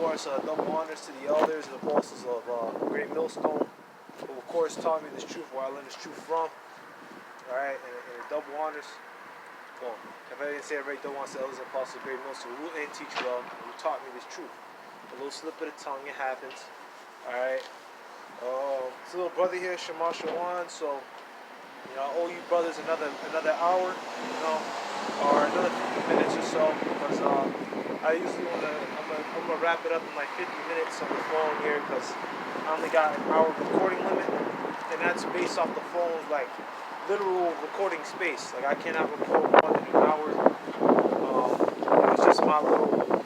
course, double honors to the elders and apostles of Great Millstone, who of course taught me this truth, where I learned this truth from. Alright, and double honors. Well, if I didn't say it right, double honors to the elders and apostles of Great Millstone, who and teach well, who taught me this truth. A little slip of the tongue, it happens. Alright. It's a little brother here, Shema Shawan, so I owe you brothers another hour, or another 50 minutes or so, because I usually I'm gonna wrap it up in like 50 minutes on the phone here, because I only got an hour recording limit, and that's based off the phone's like literal recording space. Like I cannot record more than an hour. It's just my little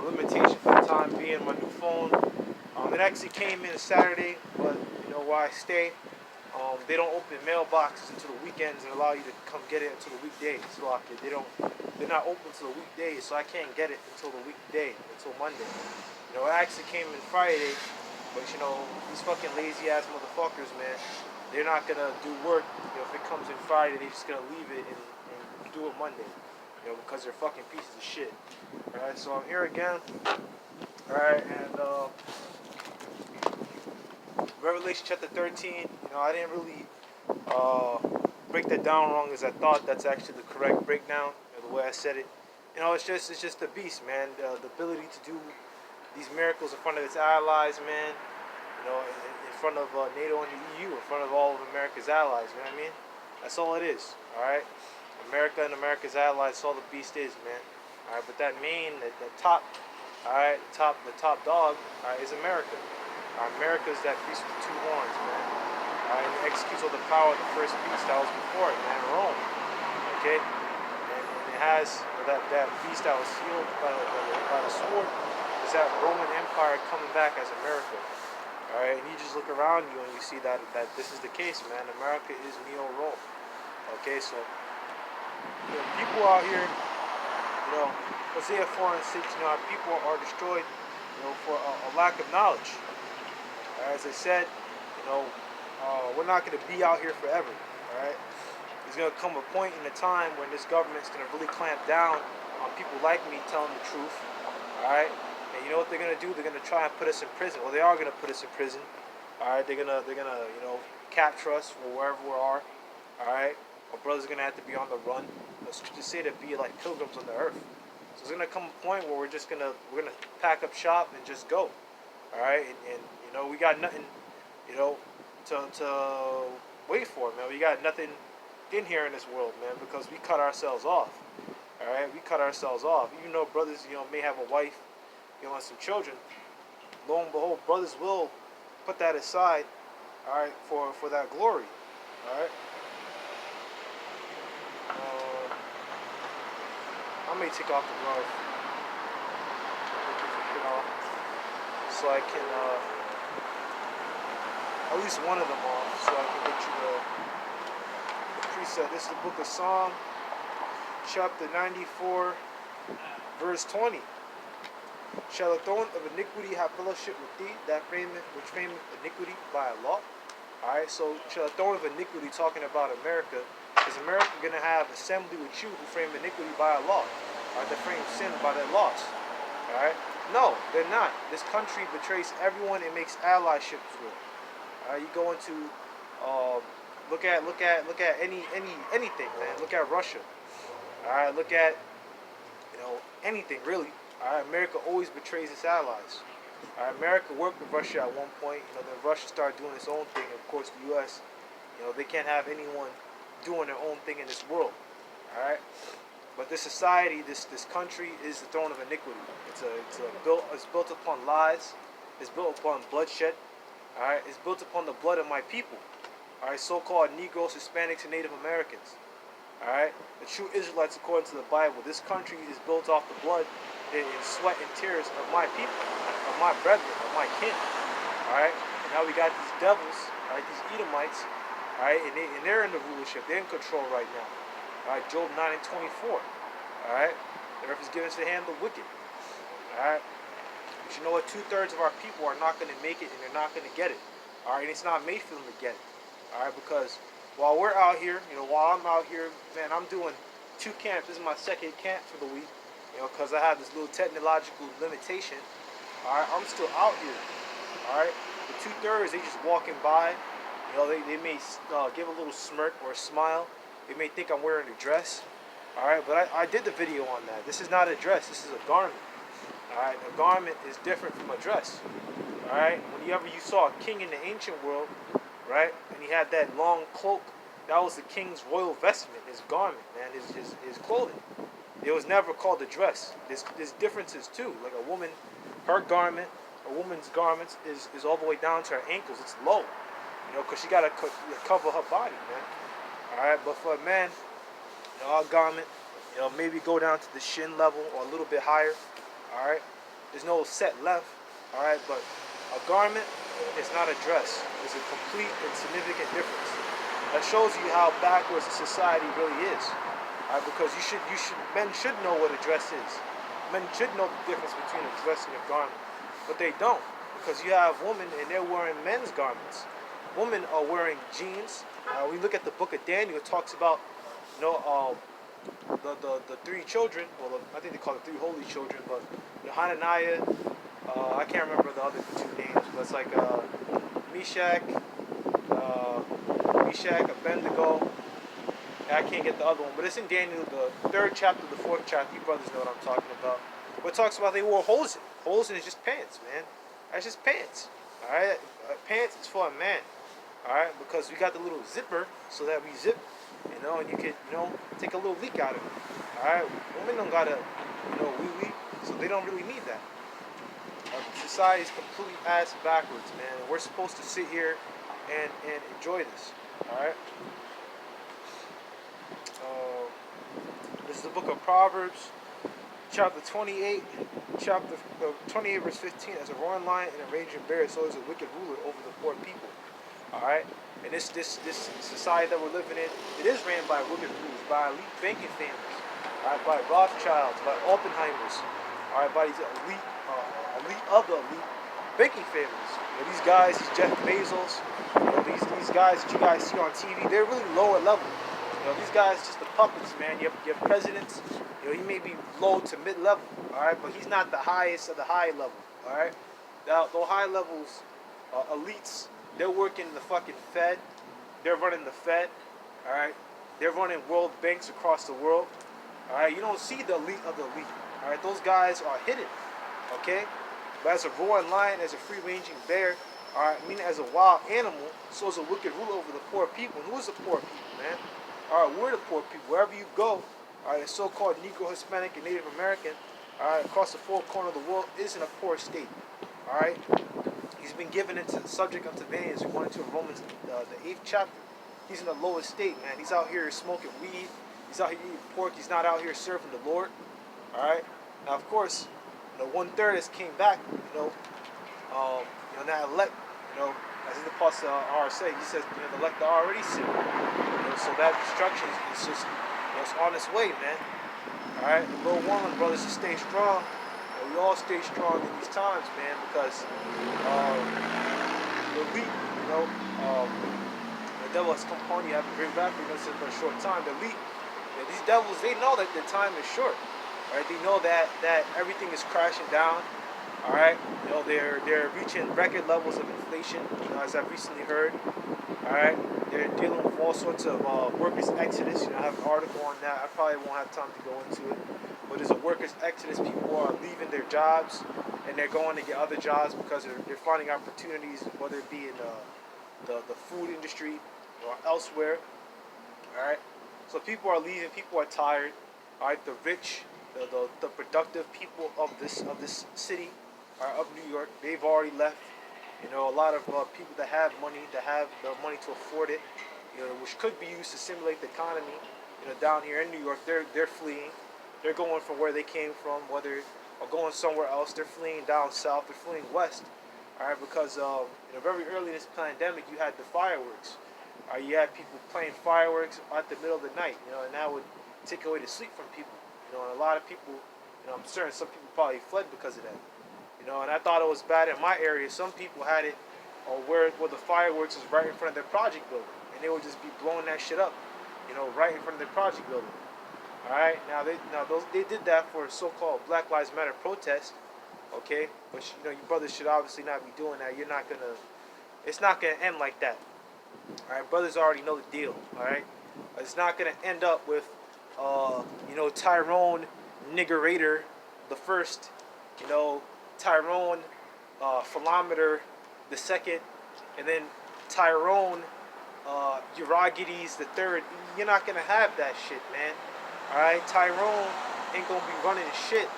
limitation for the time being. My new phone. It actually came in Saturday, but where I stay, they don't open mailboxes until the weekends and allow you to come get it until the weekdays. So they're not open until the weekdays, so I can't get it until the weekday, until Monday. It actually came in Friday, but these fucking lazy ass motherfuckers, man, they're not gonna do work. If it comes in Friday, they're just gonna leave it and do it Monday. Because they're fucking pieces of shit. Alright, so I'm here again. Alright, and Revelation chapter 13, I didn't really break that down wrong as I thought. That's actually the correct breakdown, the way I said it. It's just the beast, man. The ability to do these miracles in front of its allies, man. In front of NATO and the EU, in front of all of America's allies, you know what I mean? That's all it is, alright? America and America's allies, that's all the beast is, man. Alright, but that the top, alright, the top dog, is America. America's that beast with the two horns, man. And it executes all the power of the first beast that was before it, man, Rome. Okay? And it has that beast that was sealed by the sword, is that Roman Empire coming back as America. Alright, and you just look around you and you see that this is the case, man. America is Neo-Rome. Okay, so people out here, Hosea 4 and 6, our people are destroyed, for a lack of knowledge. As I said, we're not going to be out here forever, alright? There's going to come a point in a time when this government's going to really clamp down on people like me telling the truth, alright? And you know what they're going to do? They're going to try and put us in prison. Well, they are going to put us in prison, alright? They're gonna capture us or wherever we are, alright? Our brothers are going to have to be on the run. The scriptures say to be like pilgrims on the earth. So there's going to come a point where we're going to pack up shop and just go, alright? And we got nothing, to wait for, man. We got nothing in here in this world, man, because we cut ourselves off. Alright, we cut ourselves off. Even though brothers, may have a wife, and some children, lo and behold, brothers will put that aside, alright, for that glory. Alright. I may take off the glove, so I can at least one of them off, so I can get you the preset. This is the book of Psalm, chapter 94, verse 20. Shall a throne of iniquity have fellowship with thee, which frameth iniquity by a law? Alright, so shall a throne of iniquity, talking about America, is America going to have assembly with you who frame iniquity by a law? Alright, they frame sin by their laws. Alright? No, they're not. This country betrays everyone and makes allyships with. You go into look at anything, man. Look at Russia. Alright, look at anything really. Alright, America always betrays its allies. Alright, America worked with Russia at one point. Then Russia started doing its own thing. Of course, the U.S. They can't have anyone doing their own thing in this world. Alright, but this society, this country, is the throne of iniquity. It's built upon lies. It's built upon bloodshed. Alright, it's built upon the blood of my people. Alright, so-called Negroes, Hispanics, and Native Americans. Alright, the true Israelites according to the Bible. This country is built off the blood and sweat and tears of my people, of my brethren, of my kin. Alright, now we got these devils, alright, these Edomites, alright, and they're in the rulership. They're in control right now. Alright, Job 9 and 24. Alright, the earth is given to the hand of the wicked. Alright. But you know what? 2/3 of our people are not going to make it, and they're not going to get it. Alright, and it's not made for them to get it. Alright, because while we're out here, while I'm out here, man, I'm doing 2 camps. This is my second camp for the week, because I have this little technological limitation. All right, I'm still out here. All right, the 2/3 they just walking by. You know, they may give a little smirk or a smile. They may think I'm wearing a dress. All right, but I did the video on that. This is not a dress. This is a garment. All right, a garment is different from a dress. All right, whenever you saw a king in the ancient world, right, and he had that long cloak, that was the king's royal vestment, his garment, man, his clothing. It was never called a dress. There's differences too. Like a woman, her garment, a woman's garments is all the way down to her ankles. It's low, you know, because she got to cover her body, man. All right, but for a man, you know, our garment, you know, maybe go down to the shin level or a little bit higher. All right, there's no set length. All right, but a garment is not a dress. There's a complete and significant difference. That shows you how backwards the society really is. All right, because men should know what a dress is. Men should know the difference between a dress and a garment, but they don't, because you have women and they're wearing men's garments. Women are wearing jeans. We look at the book of Daniel. It talks about, you know, the three children. Well, I think they call it three holy children, but Hananiah. I can't remember the other two names, but it's like Meshach, Abednego. I can't get the other one, but it's in Daniel, the 3rd chapter, the 4th chapter. You brothers know what I'm talking about. What it talks about they wore hosen. Hosen is just pants, man. That's just pants. All right, pants is for a man. All right, because we got the little zipper so that we zip, you know, and you can, you know, take a little leak out of it. All right, women don't gotta, you know, wee, so they don't really need that. Society is completely ass backwards, man. And we're supposed to sit here and enjoy this. All right. This is the book of Proverbs, chapter 28, chapter 28, verse 15. As a roaring lion and a raging bear, so is a wicked ruler over the poor people. All right. And this society that we're living in, it is ran by wicked rulers, by elite banking families, all right, by Rothschilds, by Oppenheimers, all right, by these elite of the elite banking families. You know, these guys, these Jeff Bezos, you know, these guys that you guys see on TV, they're really lower level. You know, these guys just the puppets, man. You have presidents, you know, he may be low to mid level, all right, but he's not the highest of the high level, all right. Now, those high levels, elites, they're working in the fucking Fed. They're running the Fed, all right. They're running world banks across the world, all right. You don't see the elite of the elite, all right. Those guys are hidden, okay. But as a roaring lion, as a free-ranging bear, all right, meaning as a wild animal, so is a wicked ruler over the poor people. And who is the poor people, man? All right, we're the poor people. Wherever you go, all right, the so-called Negro, Hispanic, and Native American, all right, across the four corners of the world, is in a poor state, all right? He's been given into the subject unto vanity, as we went into Romans, the 8th chapter. He's in the lowest state, man. He's out here smoking weed. He's out here eating pork. He's not out here serving the Lord, all right? Now, of course, you know, 1/3 has came back, you know, now elect, you know, as the Apostle R say, he says, you know, the elect are already sinned. You know, so that destruction is just, you know, it's on its way, man. All right, the Lord warning brothers to stay strong. You know, we all stay strong in these times, man, because the elite, you know, the devil has come upon you. Have to bring back for you for a short time. The elite, you know, these devils, they know that their time is short. Right, they know that everything is crashing down. All right, you know, they're reaching record levels of inflation. You know, as I've recently heard. All right, they're dealing with all sorts of workers' exodus. You know, I have an article on that. I probably won't have time to go into it, but there's a workers' exodus. People are leaving their jobs and they're going to get other jobs because they're finding opportunities, whether it be in the food industry or elsewhere. All right, so people are leaving. People are tired. All right, the rich. The productive people of this city, of New York, they've already left. You know, a lot of people that have money, that have the money to afford it, you know, which could be used to stimulate the economy. You know, down here in New York, they're fleeing. They're going from where they came from, whether or going somewhere else. They're fleeing down south. They're fleeing west. All right, because you know, very early in this pandemic, you had the fireworks. You had people playing fireworks at the middle of the night. You know, and that would take away the sleep from people. You know, and a lot of people, you know, I'm certain some people probably fled because of that. You know, and I thought it was bad in my area. Some people had it where the fireworks was right in front of their project building, and they would just be blowing that shit up, you know, right in front of their project building. All right, now they did that for so-called Black Lives Matter protest, Okay, but you know your brother should obviously not be doing that. It's not gonna end like that. All right, brothers already know the deal. All right, it's not gonna end up with, Tyrone Niggerator the first, you know, Tyrone Philometer the second, and then Tyrone Eurogetes the third. You're not gonna have that shit, man. All right, Tyrone ain't gonna be running shit.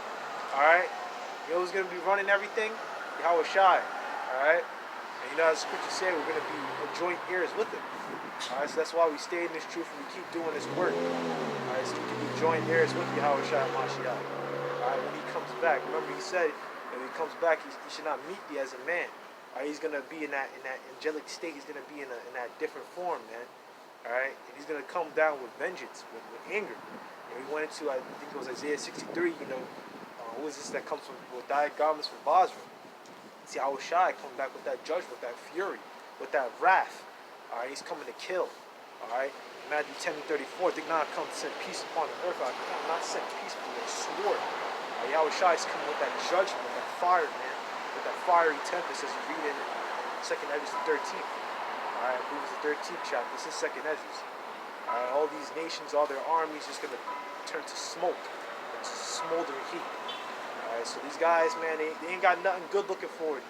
All right, you know who's gonna be running everything? Yahweh Shai. All right. And you know, as the scripture said, we're going to be joint heirs with him. All right, so that's why we stay in this truth and we keep doing this work. All right, so we can be joint heirs with Yahweh Shai Mashiach. All right, when he comes back, remember he said when he comes back, he should not meet thee as a man. All right, he's going to be in that angelic state. He's going to be in that different form, man. All right, and he's going to come down with vengeance, with anger. And we went into, I think it was Isaiah 63. You know, who is this that comes from dyed garments from Basra? See, Yahweh Shai coming back with that judgment, with that fury, with that wrath. All right, he's coming to kill. All right, Matthew 10:34. Did not come to send peace upon the earth. I come not send peace but a sword. Yahweh Shai is coming with that judgment, with that fire, man, with that fiery tempest, as you read in 2nd Ezra 13th. All right, I believe it's the 13th chapter. This is 2nd Ezra. All right, all these nations, all their armies, just gonna turn to smoke, to smoldering heat. Alright, so these guys, man, they ain't got nothing good looking forward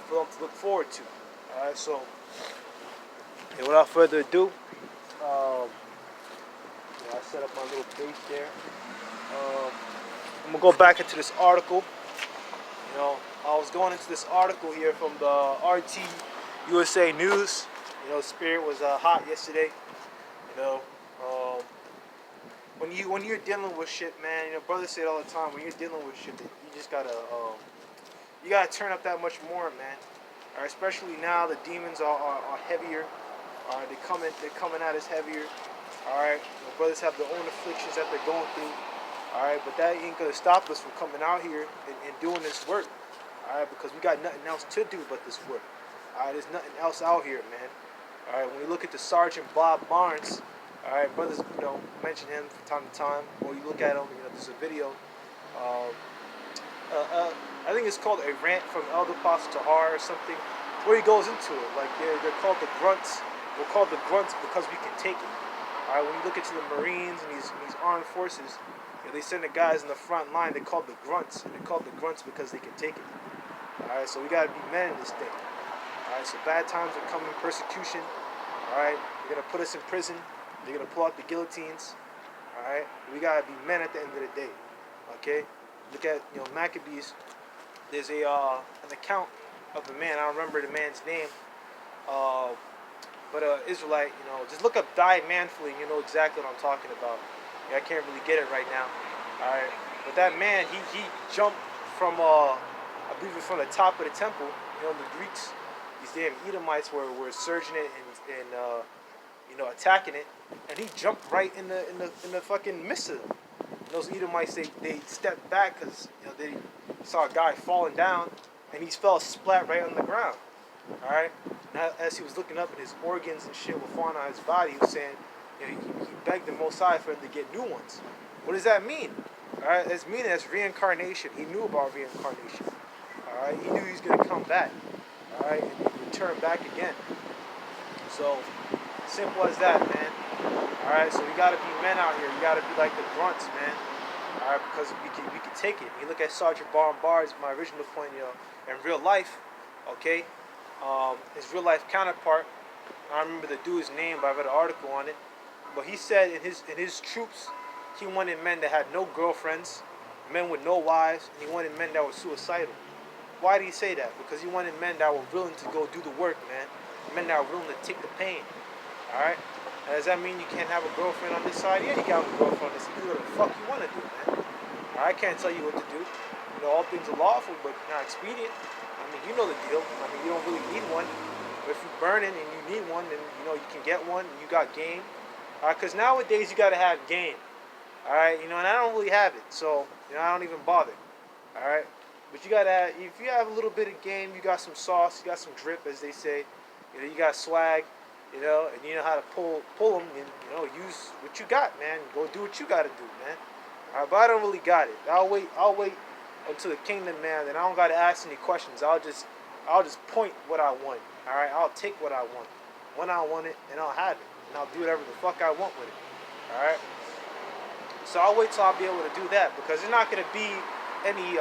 for them to look forward to. Alright, so without further ado, I set up my little base there. I'm gonna go back into this article. You know, I was going into this article here from the RT USA News. You know, Spirit was hot yesterday. You know, when you're dealing with shit, man, you know, brothers say it all the time. When you're dealing with shit, you just gotta turn up that much more, man. All right, especially now, the demons are heavier. All right, they're coming at us heavier. All right, the brothers have their own afflictions that they're going through. All right, but that ain't gonna stop us from coming out here and doing this work. All right, because we got nothing else to do but this work. All right, there's nothing else out here, man. All right, when we look at the Sergeant Bob Barnes. All right, brothers, you know, mention him from time to time, or you look at him. You know, there's a video. I think it's called A Rant from Elder Apostle Tahar or something, where he goes into it. Like they're called the grunts. We're called the grunts because we can take it. All right, when you look into the Marines and these armed forces, you know, they send the guys in the front line. They're called the grunts, and they're called the grunts because they can take it. All right, so we gotta be men in this thing. All right, so bad times are coming, persecution. All right, they're gonna put us in prison. They're gonna pull out the guillotines. All right, we gotta be men at the end of the day. Okay, look at Maccabees. There's an account of a man. I don't remember the man's name. But Israelite. Just look up "die manfully" and you know exactly what I'm talking about. I can't really get it right now. All right, but that man, he jumped from I believe it was from the top of the temple. The Greeks, these damn Edomites were surging it and attacking it, and he jumped right in the fucking midst of them. Those Edomites, they stepped back because they saw a guy falling down, and he fell splat right on the ground. All right. Now, as he was looking up, and his organs and shit were falling on his body, he was saying, he begged the Most High for him to get new ones. What does that mean? All right, that's meaning that's reincarnation. He knew about reincarnation. All right, he knew he was gonna come back. All right, and return back again. So simple as that, man. All right, so we gotta be men out here. We gotta be like the grunts, man. All right, because we can take it. You look at Sergeant Barnes, my original point, in real life, okay. His real life counterpart, I don't remember the dude's name, but I read an article on it. But he said in his troops, he wanted men that had no girlfriends, men with no wives, and he wanted men that were suicidal. Why did he say that? Because he wanted men that were willing to go do the work, man. Men that were willing to take the pain. All right. Does that mean you can't have a girlfriend on this side? Yeah, you can have a girlfriend on this side. You do what the fuck you want to do, man. I can't tell you what to do. All things are lawful, but not expedient. I mean, you know the deal. I mean, you don't really need one. But if you're burning and you need one, then you can get one. And you got game. All right, because nowadays you gotta have game. All right, and I don't really have it, so I don't even bother. All right, but you gotta have, if you have a little bit of game, you got some sauce, you got some drip, as they say. You got swag. And you know how to pull them, and use what you got, man. Go do what you gotta do, man. All right, but I don't really got it. I'll wait into the kingdom, man, then I don't gotta ask any questions. I'll just point what I want. All right, I'll take what I want when I want it, and I'll have it, and I'll do whatever the fuck I want with it. All right. So I'll wait till I'll be able to do that, because there's not gonna be any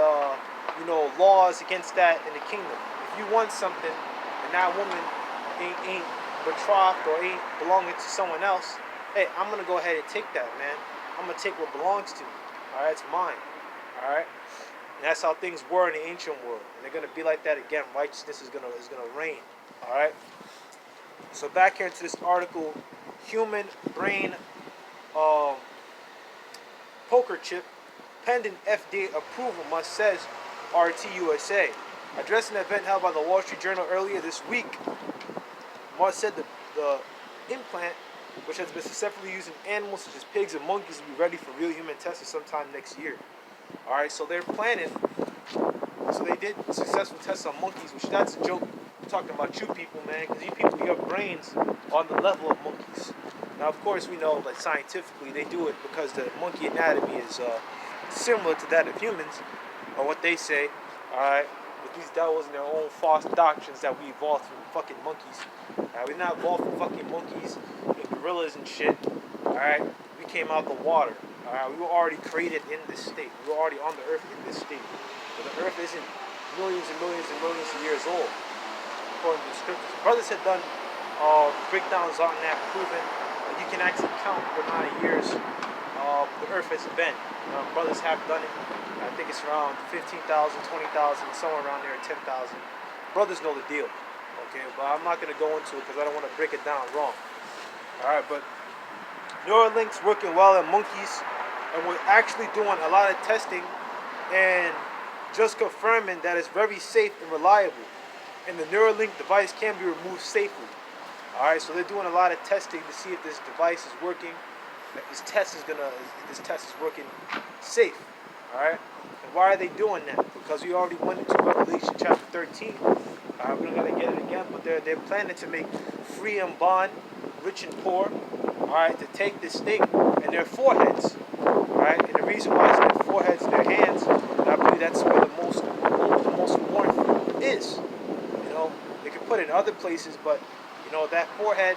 laws against that in the kingdom. If you want something and that woman ain't betrothed or ain't belonging to someone else, hey, I'm gonna go ahead and take that, man. I'm gonna take what belongs to me. All right, it's mine. All right, and that's how things were in the ancient world, and they're gonna be like that again. Righteousness is gonna reign. All right. So back here into this article, human brain poker chip pending FDA approval must, says RTUSA. Addressing an event held by the Wall Street Journal earlier this week, Musk said the implant, which has been successfully used in animals such as pigs and monkeys, will be ready for real human testing sometime next year. Alright, so they're planning. So they did successful tests on monkeys, which that's a joke. I'm talking about you people, man, because you people, your brains on the level of monkeys. Now, of course, we know, like, scientifically, they do it because the monkey anatomy is similar to that of humans, or what they say. Alright, with these devils and their own false doctrines that we evolved from fucking monkeys. We're not evolved from fucking monkeys and gorillas and shit. Alright, we came out the water. Alright, we were already created in this state. We were already on the earth in this state. But the earth isn't millions and millions and millions of years old, according to the scriptures. Brothers had done breakdowns on that, proving that you can actually count the amount of years the earth has been. Brothers have done it. I think it's around 15,000, 20,000, somewhere around there, 10,000. Brothers know the deal. Okay, but I'm not going to go into it because I don't want to break it down wrong. Alright, but Neurolink's working well in monkeys, and we're actually doing a lot of testing and just confirming that it's very safe and reliable. And the Neurolink device can be removed safely. Alright, so they're doing a lot of testing to see if this device is working. This test is working safe. Alright? And why are they doing that? Because we already went into Revelation chapter 13. We're not going to get it again, but they're planning to make free and bond, rich and poor, alright, to take this thing in their foreheads. Alright? And the reason why it's in their foreheads and their hands, and I believe that's where the most warmth is. You know, they can put it in other places, but you know, that forehead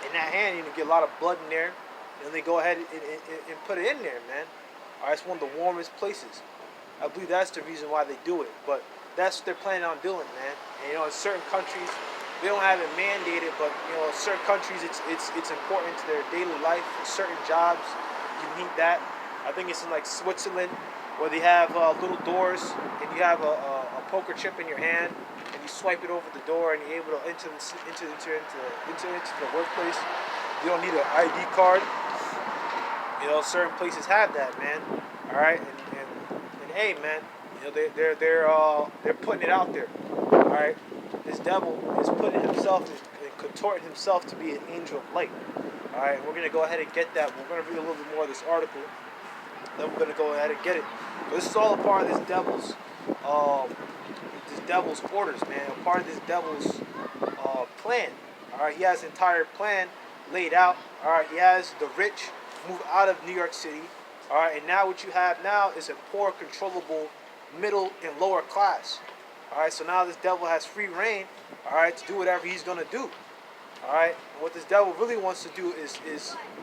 and that hand, you get a lot of blood in there. And they go ahead and put it in there, man. Alright, it's one of the warmest places. I believe that's the reason why they do it. But that's what they're planning on doing, man. And you know, in certain countries, they don't have it mandated, but you know, in certain countries, it's important to their daily life. For certain jobs, you need that. I think it's in like Switzerland, where they have little doors, and you have a poker chip in your hand, and you swipe it over the door, and you're able to enter the workplace. You don't need an ID card. You know, certain places have that, man. All right, and hey, man, you know, they're putting it out there. All right, this devil is putting himself and contorting himself to be an angel of light. All right, we're gonna go ahead and get that. We're gonna read a little bit more of this article. Then we're gonna go ahead and get it. But this is all a part of this devil's orders, man. A part of this devil's plan. All right, he has an entire plan laid out. All right, he has the rich move out of New York City. All right, and now what you have now is a poor, controllable middle and lower class. All right, so now this devil has free reign. All right, to do whatever he's gonna do. All right, and what this devil really wants to do is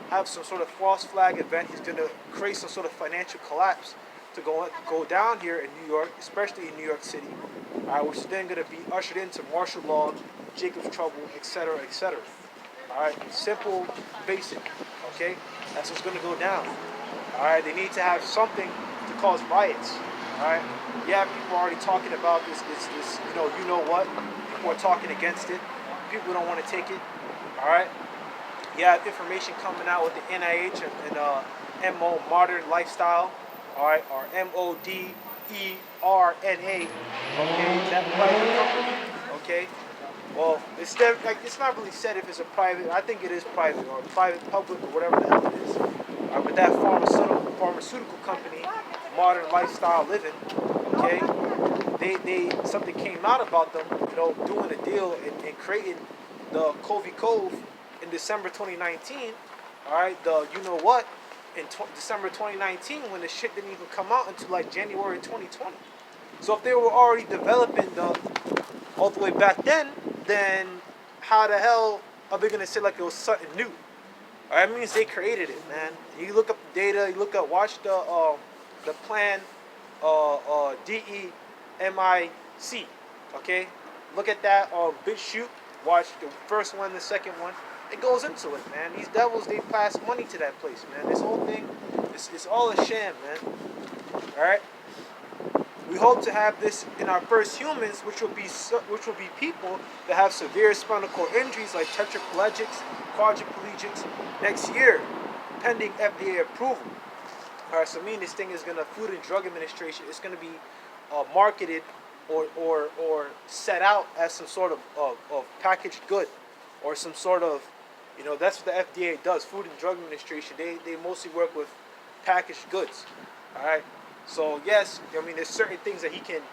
have some sort of false flag event. He's gonna create some sort of financial collapse to go down here in New York, especially in New York City. All right, which is then gonna be ushered into martial law, Jacob's trouble, etc., etc. All right, simple, basic. Okay, that's what's gonna go down. All right, they need to have something to cause riots. All right, yeah, people are already talking about this. You know what? People are talking against it. People don't want to take it. All right, you have information coming out with the NIH and MO Modern Lifestyle. All right, or MODERNA. Okay, that private company. Okay. Well, it's not really said if it's a private. I think it is private or private public or whatever the hell it is. But that pharmaceutical company, Modern Lifestyle Living, okay, they something came out about them, you know, doing a deal and creating the Covey Cove in December 2019. All right, the you know what, in December 2019 when the shit didn't even come out until like January 2020. So if they were already developing the all the way back then how the hell are they gonna say like it was something new? That means they created it, man. You look up the data, you look up, watch the plan, DEMIC, okay? Look at that bit shoot. Watch the first one, the second one. It goes into it, man. These devils, they pass money to that place, man. This whole thing, it's all a sham, man. All right. We hope to have this in our first humans, which will be people that have severe spinal cord injuries like tetraplegics, quadriplegics next year, pending FDA approval. All right, so meaning this thing is gonna Food and Drug Administration. It's gonna be marketed or set out as some sort of packaged good, or some sort of, that's what the FDA does. Food and Drug Administration. They mostly work with packaged goods. All right. So yes, I mean there's certain things that he can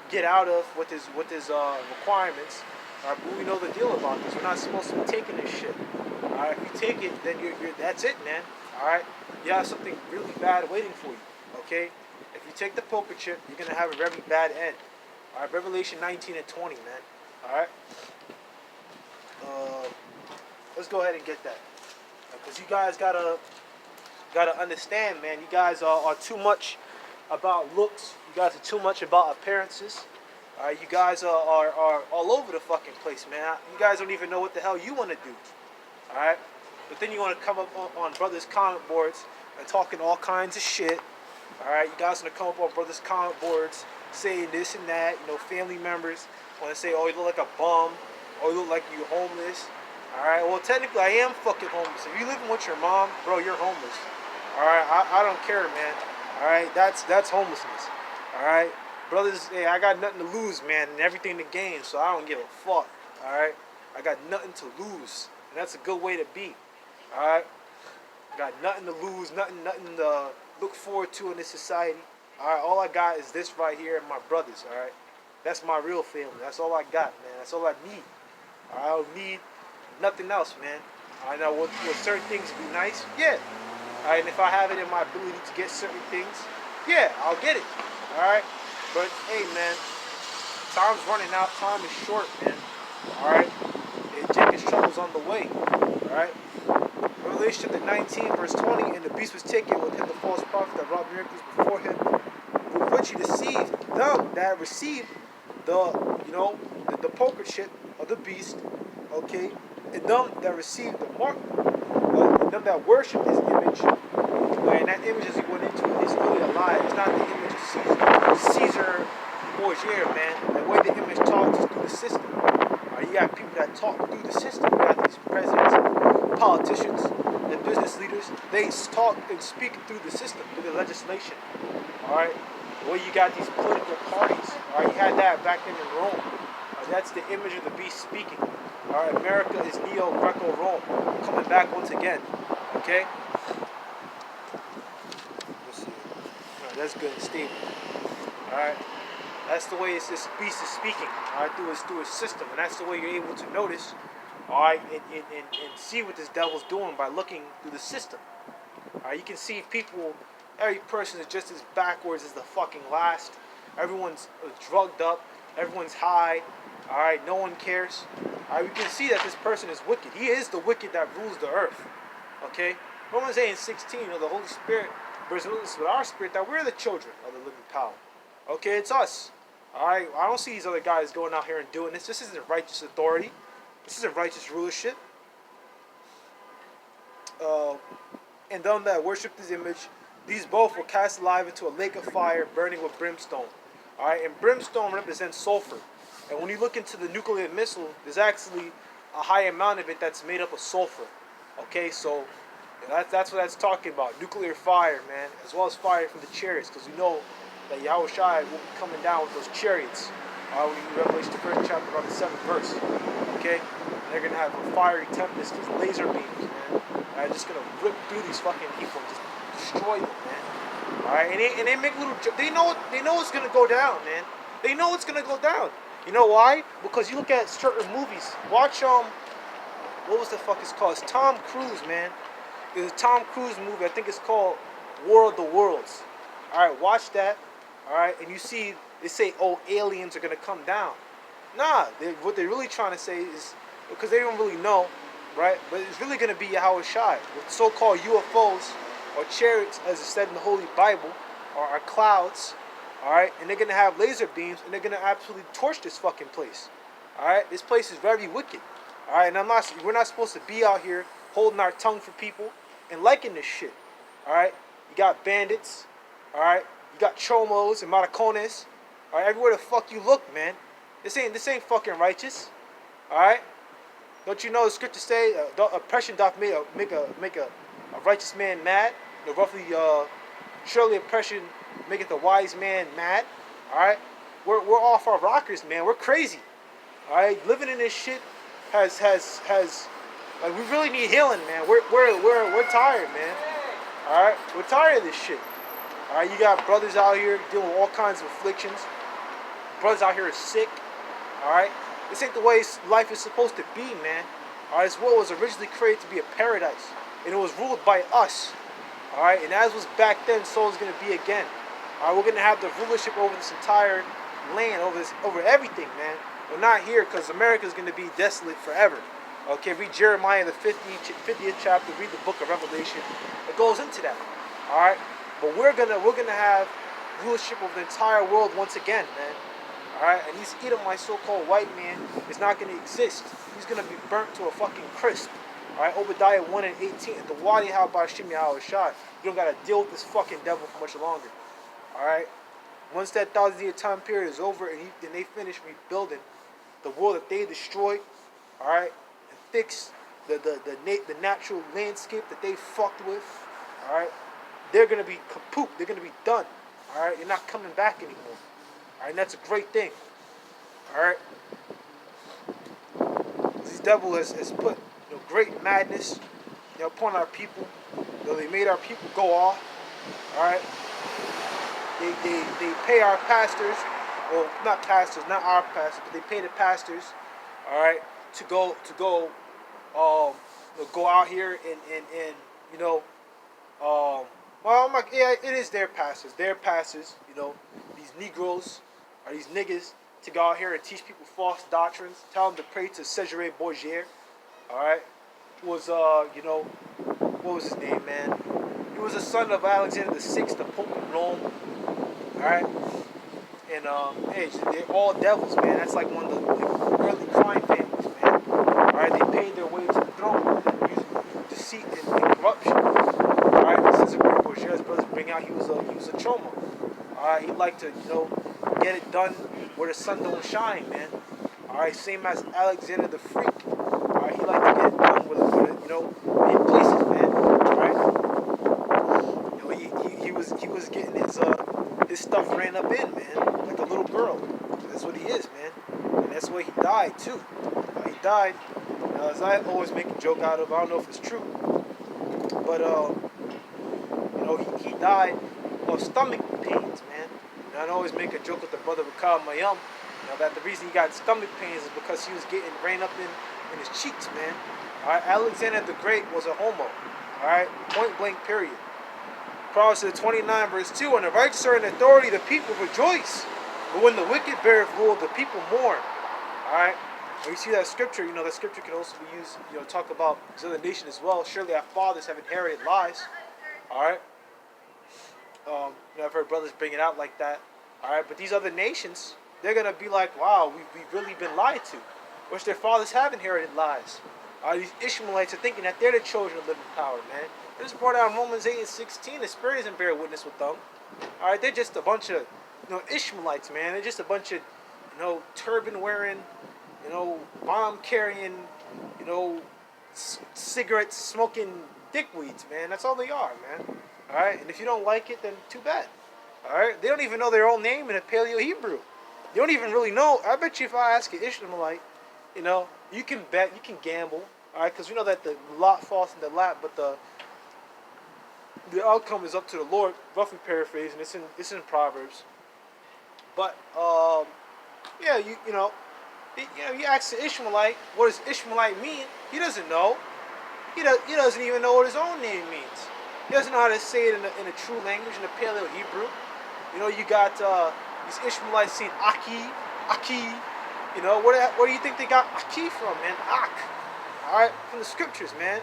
get out of with his requirements. All right, but we know the deal about this. We're not supposed to be taking this shit. All right, if you take it, then you're that's it, man. All right, you have something really bad waiting for you. Okay, if you take the poker chip, you're gonna have a very bad end. All right, Revelation 19 and 20, man. All right, let's go ahead and get that, because you guys gotta understand, man. You guys are too much about looks. You guys are too much about appearances. All right, you guys are all over the fucking place, man. You guys don't even know what the hell you want to do. All right, but then you want to come up on brothers' comment boards and talking all kinds of shit. All right, you guys want to come up on brothers' comment boards saying this and that. Family members want to say, "Oh, you look like a bum," or "You look like you homeless." All right, well, technically, I am fucking homeless. If you living with your mom, bro, you're homeless. All right, I don't care, man. All right, that's homelessness. All right, brothers, hey, I got nothing to lose, man, and everything to gain, so I don't give a fuck. All right, I got nothing to lose, and that's a good way to be. All right, I got nothing to lose, nothing to look forward to in this society. All right, all I got is this right here and my brothers. All right, that's my real family. That's all I got, man. That's all I need. All right, I don't need nothing else, man. I know will certain things be nice? Yeah. Alright, and if I have it in my ability to get certain things, yeah, I'll get it. Alright? But hey, man, time's running out. Time is short, man. Alright? And Jacob's trouble's on the way. Alright? Revelation chapter 19, verse 20, and the beast was taken with him, the false prophet that wrought miracles before him, with which he deceived them that received the poker chip of the beast, okay, and them that received the mark, and them that worship his image. And that image, as he went into it, is really alive. It's not the image of Caesar Borgia, man. The way the image talks is through the system. You got people that talk through the system. You got these presidents, politicians, and business leaders. They talk and speak through the system, through the legislation. All right. The way you got these political parties. All right. You had that back then in Rome. That's the image of the beast speaking. All right. America is Neo-Greco-Rome, coming back once again. Okay. Let's see. All right, that's good and stable. All right. That's the way this beast is speaking, all right, through his system, and that's the way you're able to notice, all right, and see what this devil's doing by looking through the system. All right, you can see every person is just as backwards as the fucking last. Everyone's drugged up, everyone's high, all right, no one cares. All right, we can see that this person is wicked. He is the wicked that rules the earth. Okay, Romans 8 and 16, the Holy Spirit bears witness with our spirit that we're the children of the living power. Okay, it's us. Alright, I don't see these other guys going out here and doing this. This isn't righteous authority. This isn't righteous rulership. And them that worship this image, these both were cast alive into a lake of fire burning with brimstone. Alright, and brimstone represents sulfur. And when you look into the nuclear missile, there's actually a high amount of it that's made up of sulfur. Okay, so that's what that's talking about. Nuclear fire, man, as well as fire from the chariots, because we know that Yahweh Shai will be coming down with those chariots. When you read Revelation the 1st chapter, around the 7th verse. Okay? And they're going to have a fiery tempest, these laser beams, man. They're just going to rip through these fucking people and just destroy them, man. Alright? And they make little they know it's going to go down, man. They know it's going to go down. You know why? Because you look at certain movies. Watch, what was the fuck it's called? It's Tom Cruise, man. There's a Tom Cruise movie. I think it's called War of the Worlds. All right, watch that. All right, and you see they say, oh, aliens are gonna come down. Nah, what they're really trying to say is, because they don't really know, right? But it's really gonna be Yahweh Shai with so-called UFOs or chariots, as it said in the Holy Bible, or clouds. All right, and they're gonna have laser beams, and they're gonna absolutely torch this fucking place. All right, this place is very wicked. All right, and we're not supposed to be out here holding our tongue for people and liking this shit. All right, you got bandits. All right, you got chomos and maracones. All right, everywhere the fuck you look, man. This ain't fucking righteous. All right, don't you know the scriptures say oppression doth make a righteous man mad? Roughly, surely oppression maketh a wise man mad. All right, we're off our rockers, man. We're crazy. All right, living in this shit has like, we really need healing, man. We're tired, man. All right, we're tired of this shit. All right, you got brothers out here dealing with all kinds of afflictions. Brothers out here are sick. All right, this ain't the way life is supposed to be, man. All right, this world was originally created to be a paradise, and it was ruled by us. All right, and as was back then, so is going to be again. All right, we're going to have the rulership over this entire land, over everything, man. We're not here because America is going to be desolate forever. Okay, read Jeremiah the 50th chapter, read the book of Revelation. It goes into that. All right, but we're gonna have rulership over the entire world once again, man. All right, and this Edomite so-called white man is not going to exist. He's going to be burnt to a fucking crisp. All right, Obadiah 1 and 18. The Wadi how by Shimi Yahweh Shai. You don't got to deal with this fucking devil for much longer. All right, once that 1,000-year time period is over and they finish rebuilding the world that they destroyed, all right, and fix the natural landscape that they fucked with, all right, they're going to be kaput. They're going to be done. All right, you're not coming back anymore. All right, and that's a great thing. All right, this devil has put great madness upon our people. They made our people go off. All right, they pay our pastors, well, not pastors, not our pastors, but they pay the pastors. All right, to go out here and well, I'm like, yeah, it is their pastors. Their pastors, these Negroes or these niggas to go out here and teach people false doctrines, tell them to pray to Cesare Borgia, all right, who was, what was his name, man? He was a son of Alexander VI, the Pope of Rome, all right? And, hey, they're all devils, man. That's like one of the early crime families, man. All right, they paid their way to the throne using deceit and corruption. All right, Cesare Borgia's brothers bring out he was a choma. All right, he liked to, get it done where the sun don't shine, man. All right, same as Alexander the Freak. All right, he liked to get it done with in places, man. All right, he was getting his stuff ran up in, man, like a little girl. That's what he is, man, and that's why he died too. He died, as I always make a joke out of. I don't know if it's true, but he died of stomach pains, man. And I always make a joke with the brother Rakal Mayum, that the reason he got stomach pains is because he was getting ran up in his cheeks, man. All right, Alexander the Great was a homo. All right, point blank, period. Proverbs 29 verse 2: When the righteous are in authority, the people rejoice. But when the wicked beareth rule, the people mourn. All right. When you see that scripture, that scripture can also be used, talk about this other nation as well. Surely our fathers have inherited lies. All right. I've heard brothers bring it out like that. All right, but these other nations, they're gonna be like, wow, we've really been lied to, which their fathers have inherited lies. These Ishmaelites are thinking that they're the children of living power, man. This is brought out in Romans 8 and 16. The Spirit doesn't bear witness with them. All right, they're just a bunch of, Ishmaelites, man. They're just a bunch of, turban wearing, bomb carrying, cigarette smoking dickweeds, man. That's all they are, man. All right, and if you don't like it, then too bad. All right, they don't even know their own name in a Paleo Hebrew. They don't even really know. I bet you if I ask an Ishmaelite, you can bet, you can gamble. All right, because we know that the lot falls in the lap, but the outcome is up to the Lord. Roughly paraphrasing, it's in Proverbs. But yeah, you ask the Ishmaelite, what does Ishmaelite mean? He doesn't know. He doesn't even know what his own name means. He doesn't know how to say it in a true language, in the Paleo Hebrew. You got these Ishmaelites saying Aki, Aki. Where do you think they got Aki from, man? Ak. All right, from the scriptures, man.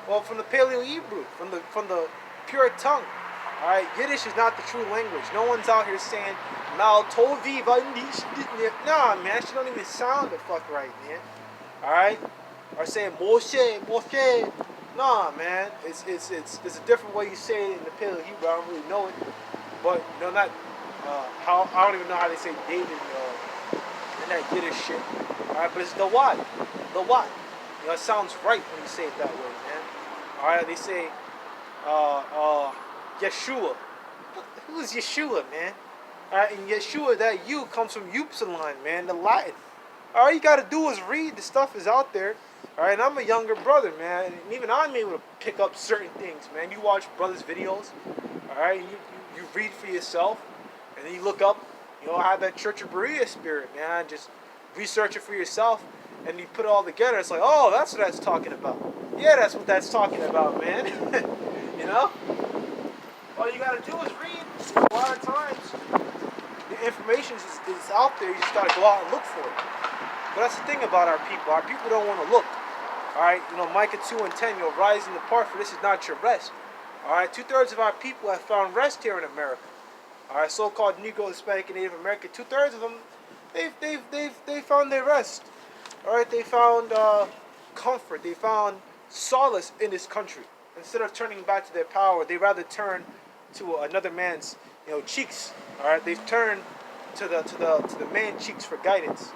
Well, from the Paleo Hebrew, from the pure tongue. All right, Yiddish is not the true language. No one's out here saying Mal Tovi Vandish. Nah, man, that shit don't even sound the fuck right, man. All right, or saying Moshe, Moshe. Nah, man, it's a different way you say it in the Paleo Hebrew. I don't really know it, but not how I don't even know how they say David and that Yiddish shit. All right, but it's the what. It sounds right when you say it that way, man. All right, they say Yeshua. Who is Yeshua, man? All right, and Yeshua, that U comes from Upsilon, man, the Latin. All you got to do is read. The stuff is out there. All right, and I'm a younger brother, man, and even I'm able to pick up certain things, man. You watch brothers' videos, all right, and you read for yourself, and then you look up, have that Church of Berea spirit, man. Just research it for yourself, and you put it all together. It's like, oh, that's what that's talking about. Yeah, that's what that's talking about, man. All you got to do is read. A lot of times, the information is out there. You just got to go out and look for it. But that's the thing about our people. Our people don't want to look. All right, Micah 2:10, rise and depart, for this is not your rest. All right, 2/3 of our people have found rest here in America. All right, so-called Negro, Hispanic, and Native American, 2/3 of them, they found their rest. All right, they found comfort. They found solace in this country. Instead of turning back to their power, they rather turn to another man's, cheeks. All right, they've turned to the man cheeks for guidance.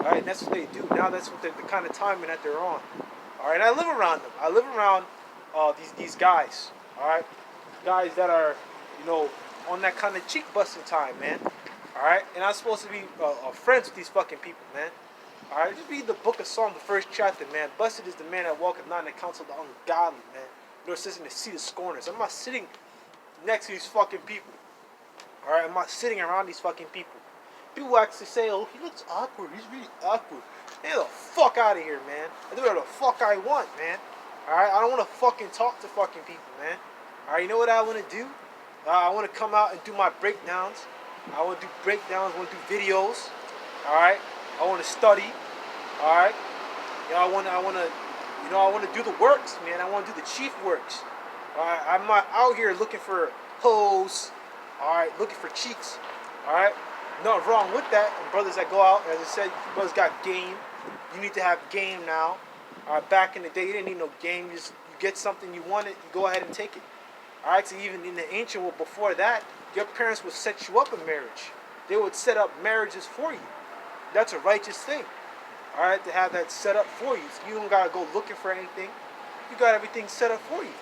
All right, and that's what they do. Now that's what the kind of timing that they're on. All right, and I live around them. I live around these guys. All right, guys that are, on that kind of cheek busting time, man. All right, and I'm supposed to be friends with these fucking people, man. All right, just read the book of Psalms, the first chapter, man. Blessed is the man that walketh not in the counsel of the ungodly, man, nor sits in the seat of scorners. I'm not sitting next to these fucking people. All right, I'm not sitting around these fucking people. People actually say, oh, he looks awkward. He's really awkward. Get the fuck out of here, man. I do whatever the fuck I want, man. All right, I don't want to fucking talk to fucking people, man. All right, you know what I want to do? I want to come out and do my breakdowns. I want to do breakdowns. I want to do videos. All right, I want to study. All right, I want to do the works, man. I want to do the chief works. All right, I'm not out here looking for hoes. All right, looking for cheeks. All right. Nothing wrong with that. And brothers that go out, as I said, brothers got game. You need to have game now. Back in the day, you didn't need no game. You get something you wanted, you go ahead and take it. All right, so even in the ancient world before that, your parents would set you up in marriage. They would set up marriages for you. That's a righteous thing. All right, to have that set up for you. So you don't got to go looking for anything. You got everything set up for you.